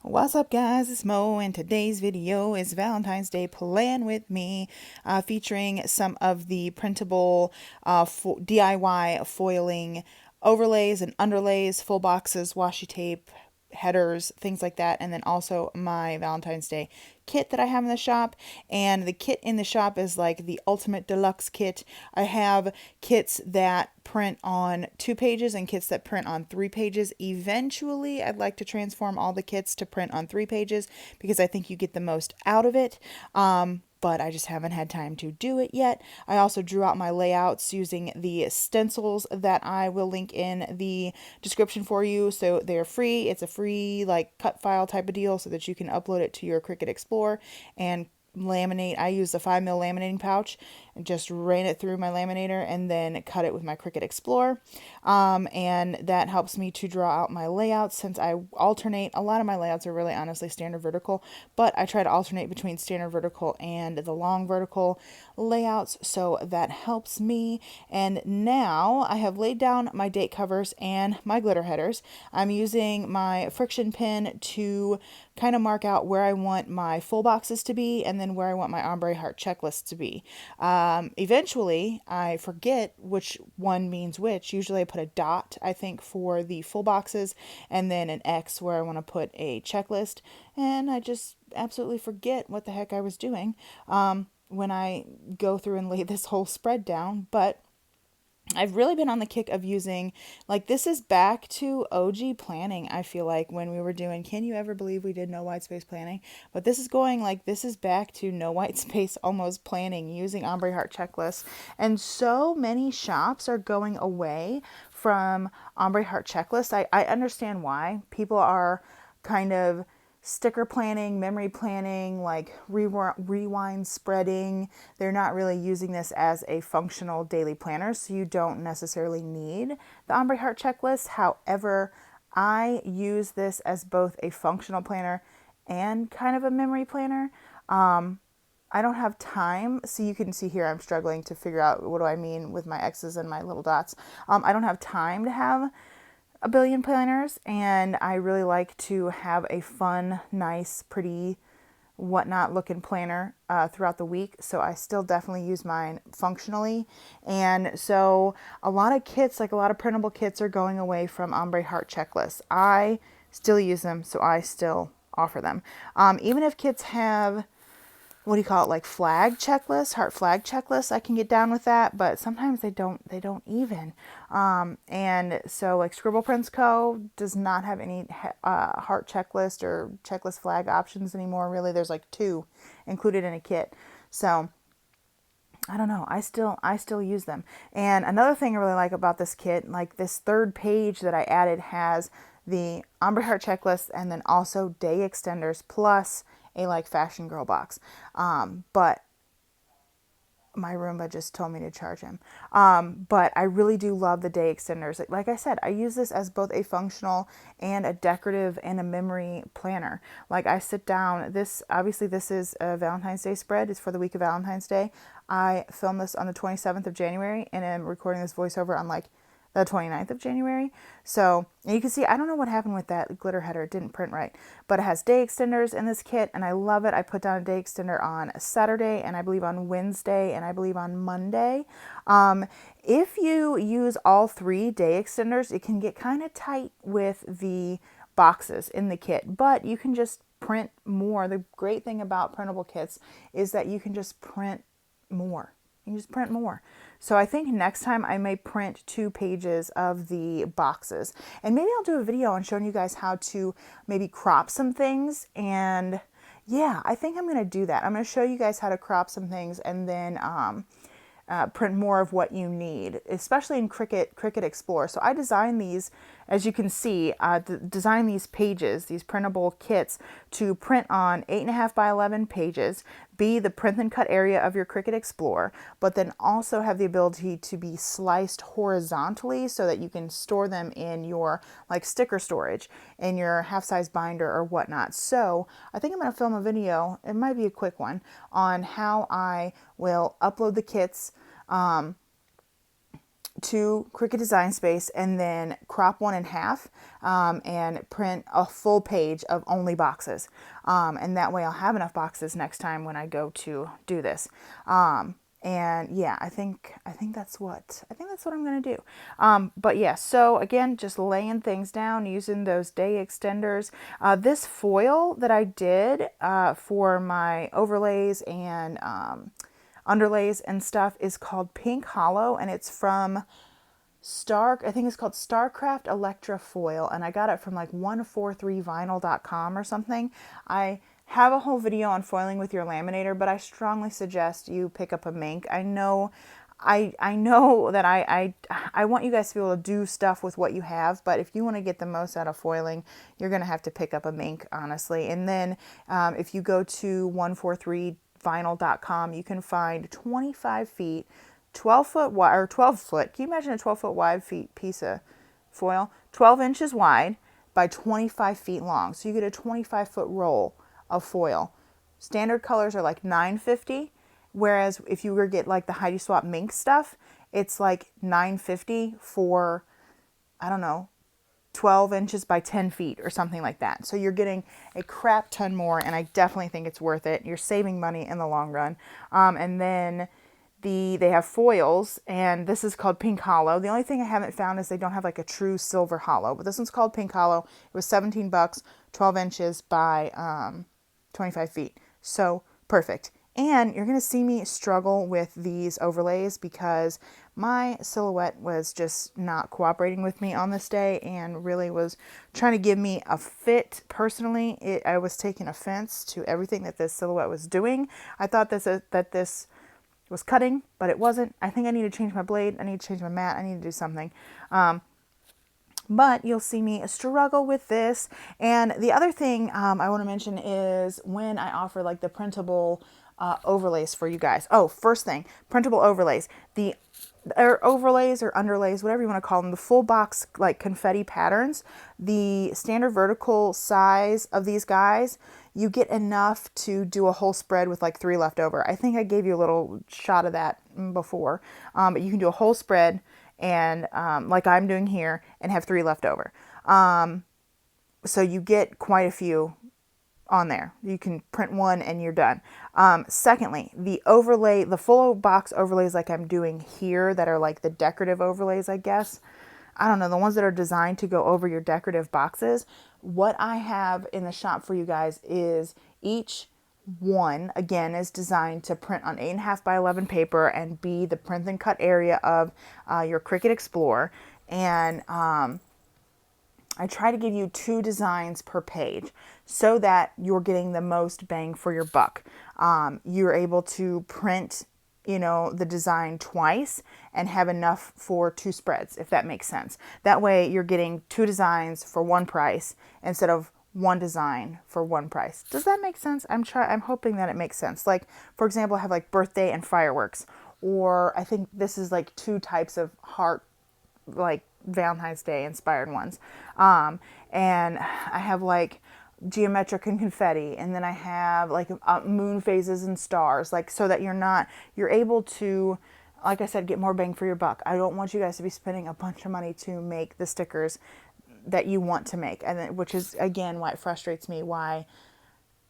What's up, guys? It's Mo, and today's video is Valentine's Day Plan with Me, featuring some of the printable DIY foiling overlays and underlays, full boxes, washi tape, headers, things like that, and then also my Valentine's Day kit that I have in the shop. And the kit in the shop is like the ultimate deluxe kit. I have kits that print on 2 pages and kits that print on 3 pages. Eventually, I'd like to transform all the kits to print on 3 pages because I think you get the most out of it. But I just haven't had time to do it yet. I also drew out my layouts using the stencils that I will link in the description for you. So they're free. It's a free like cut file type of deal so that you can upload it to your Cricut Explorer and laminate. I use the 5mm laminating pouch and just ran it through my laminator and then cut it with my Cricut Explorer. And that helps me to draw out my layouts since I alternate. A lot of my layouts are really honestly standard vertical, but I try to alternate between standard vertical and the long vertical layouts, so that helps me. And now I have laid down my date covers and my glitter headers. I'm using my friction pen to kind of mark out where I want my full boxes to be and then where I want my ombre heart checklist to be. Eventually, I forget which one means which. Usually I put a dot, I think, for the full boxes and then an X where I want to put a checklist. And I just absolutely forget what the heck I was doing when I go through and lay this whole spread down. But I've really been on the kick of using, like, this is back to OG planning, I feel like, when we were doing, can you ever believe we did no white space planning? But this is going, like, this is back to no white space almost planning using Ombre Heart checklists. And so many shops are going away from Ombre Heart checklists. I understand why. People are kind of sticker planning, memory planning, like rewind spreading. They're not really using this as a functional daily planner, so you don't necessarily need the Ombre Heart checklist. However, I use this as both a functional planner and kind of a memory planner. I don't have time, so you can see here I'm struggling to figure out what do I mean with my X's and my little dots. I don't have time to have a billion planners, and I really like to have a fun, nice, pretty, whatnot looking planner throughout the week. So I still definitely use mine functionally. And so a lot of kits, like a lot of printable kits, are going away from Ombre Heart checklists. I still use them, so I still offer them. Even if kits have, what do you call it, like flag checklists, heart flag checklists, I can get down with that, but sometimes they don't even. And so like Scribble Prints Co. does not have any heart checklist or checklist flag options anymore. Really, there's like 2 included in a kit. So I don't know. I still use them. And another thing I really like about this kit, like this 3rd page that I added has the Ombre Heart checklist and then also day extenders plus a like fashion girl box. But my Roomba just told me to charge him. But I really do love the day extenders. Like I said, I use this as both a functional and a decorative and a memory planner. Like I sit down, this is a Valentine's Day spread. It's for the week of Valentine's Day. I filmed this on the 27th of January and I'm recording this voiceover on like the 29th of January. So you can see, I don't know what happened with that glitter header. It didn't print right, but it has day extenders in this kit and I love it. I put down a day extender on Saturday and I believe on Wednesday and I believe on Monday. If you use all 3 day extenders, it can get kind of tight with the boxes in the kit, but you can just print more. The great thing about printable kits is that you can just print more. You just print more. So I think next time I may print 2 pages of the boxes. And maybe I'll do a video on showing you guys how to maybe crop some things. And yeah, I think I'm going to do that. I'm going to show you guys how to crop some things and then print more of what you need, especially in Cricut Explorer. So I designed these, as you can see, design these pages, these printable kits to print on 8.5 by 11 pages, be the print and cut area of your Cricut Explorer, but then also have the ability to be sliced horizontally so that you can store them in your like sticker storage, in your half-size binder or whatnot. So I think I'm going to film a video, it might be a quick one, on how I will upload the kits, to Cricut Design Space and then crop one in half and print a full page of only boxes. And that way I'll have enough boxes next time when I go to do this. And yeah, I think that's what I'm gonna do. But yeah, so again, just laying things down using those day extenders. This foil that I did for my overlays and underlays and stuff is called Pink Hollow, and it's from I think it's called Starcraft Electra Foil, and I got it from like 143vinyl.com or something. I have a whole video on foiling with your laminator, but I strongly suggest you pick up a Mink. I know that I want you guys to be able to do stuff with what you have, but if you want to get the most out of foiling, you're going to have to pick up a Mink, honestly. And then if you go to 143vinyl.com, you can find 25 feet, 12 foot wide, or 12 foot. Can you imagine a 12 foot wide piece of foil? 12 inches wide by 25 feet long. So you get a 25-foot roll of foil. Standard colors are like $9.50, whereas if you were to get like the Heidi Swapp Mink stuff, it's like $9.50 for, I don't know, 12 inches by 10 feet or something like that. So you're getting a crap ton more, and I definitely think it's worth it. You're saving money in the long run. And then they have foils, and this is called Pink Hollow. The only thing I haven't found is they don't have like a true silver hollow, but this one's called Pink Hollow. It was $17, 12 inches by 25 feet. So perfect. And you're going to see me struggle with these overlays because my silhouette was just not cooperating with me on this day and really was trying to give me a fit. Personally, I was taking offense to everything that this silhouette was doing. I thought that this was cutting, but it wasn't. I think I need to change my blade. I need to change my mat. I need to do something. But you'll see me struggle with this. And the other thing I want to mention is when I offer like the printable overlays for you guys. Oh, first thing, printable overlays. Or overlays or underlays, whatever you want to call them, the full box like confetti patterns, the standard vertical size of these guys, you get enough to do a whole spread with like 3 left over. I think I gave you a little shot of that before, but you can do a whole spread and like I'm doing here and have 3 left over. So you get quite a few on there. You can print one and you're done. Secondly, the full box overlays like I'm doing here that are like the decorative overlays, I guess. I don't know, the ones that are designed to go over your decorative boxes. What I have in the shop for you guys is each one, again, is designed to print on 8.5 by 11 paper and be the print and cut area of your Cricut Explorer. And I try to give you 2 designs per page so that you're getting the most bang for your buck. You're able to print, the design twice and have enough for 2 spreads, if that makes sense. That way you're getting 2 designs for 1 price instead of 1 design for 1 price. Does that make sense? I'm hoping that it makes sense. Like, for example, I have like birthday and fireworks, or I think this is like 2 types of heart, like Valentine's Day inspired ones. And I have like geometric and confetti, and then I have like moon phases and stars, like so that you're able to, like I said, get more bang for your buck. I don't want you guys to be spending a bunch of money to make the stickers that you want to make, and which is again why it frustrates me, why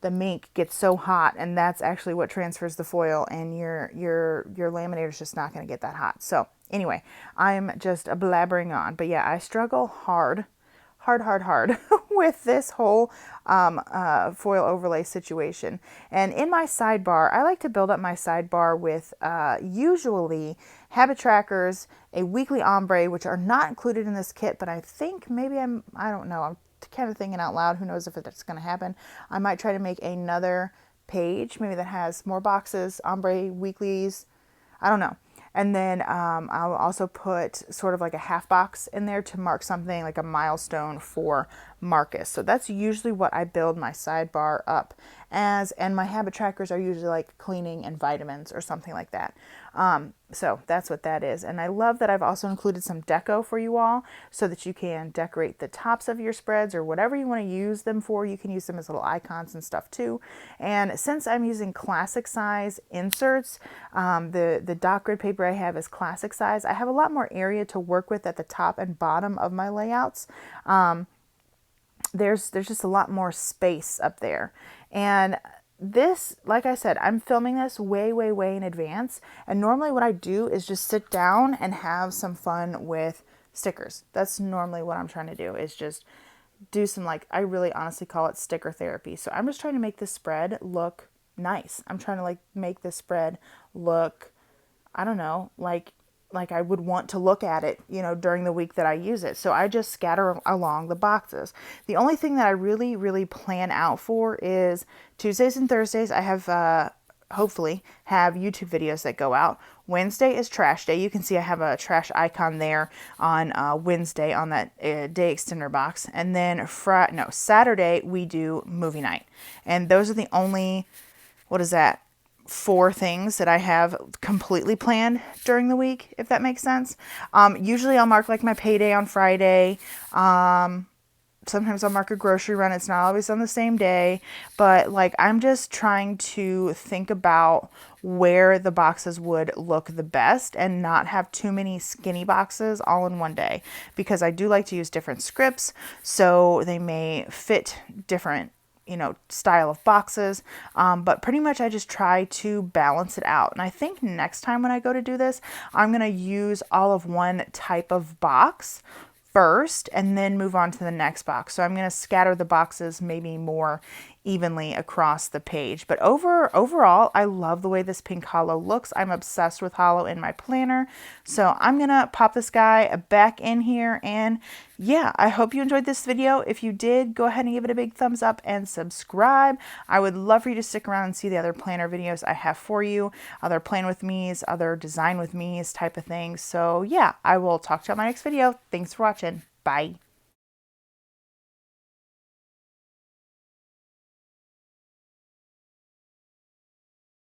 the Mink gets so hot, and that's actually what transfers the foil, and your laminator is just not going to get that hot. So anyway, I'm just blabbering on, but yeah, I struggle hard with this whole foil overlay situation. And in my sidebar, I like to build up my sidebar with usually habit trackers, a weekly ombre, which are not included in this kit, but I think maybe I don't know, I'm kind of thinking out loud, who knows if that's going to happen. I might try to make another page, maybe that has more boxes, ombre weeklies, I don't know. And then I'll also put sort of like a half box in there to mark something like a milestone for Marcus. So that's usually what I build my sidebar up as, and my habit trackers are usually like cleaning and vitamins or something like that. So that's what that is. And I love that I've also included some deco for you all so that you can decorate the tops of your spreads or whatever you want to use them for. You can use them as little icons and stuff too. And since I'm using classic size inserts, the dot grid paper I have is classic size. I have a lot more area to work with at the top and bottom of my layouts. There's just a lot more space up there. And this, like I said, I'm filming this way in advance. And normally what I do is just sit down and have some fun with stickers. That's normally what I'm trying to do, is just do some, like, I really honestly call it sticker therapy. So I'm just trying to make this spread look nice. I'm trying to like make this spread look, I don't know, like I would want to look at it, you know, during the week that I use it. So I just scatter along the boxes. The only thing that I really plan out for is Tuesdays and Thursdays. I have hopefully have YouTube videos that go out. Wednesday is trash day. You can see I have a trash icon there on Wednesday on that day extender box. And then Saturday we do movie night. And those are the only, what is that, 4 things that I have completely planned during the week, if that makes sense. Usually I'll mark like my payday on Friday. Sometimes I'll mark a grocery run. It's not always on the same day, but like I'm just trying to think about where the boxes would look the best and not have too many skinny boxes all in one day, because I do like to use different scripts, so they may fit different, you know, style of boxes. But pretty much I just try to balance it out. And I think next time when I go to do this, I'm going to use all of one type of box first and then move on to the next box. So I'm going to scatter the boxes maybe more evenly across the page. But overall, I love the way this pink holo looks. I'm obsessed with holo in my planner. So I'm going to pop this guy back in here. And yeah, I hope you enjoyed this video. If you did, go ahead and give it a big thumbs up and subscribe. I would love for you to stick around and see the other planner videos I have for you, other plan with me's, other design with me's type of things. So yeah, I will talk to you on my next video. Thanks for watching. Bye.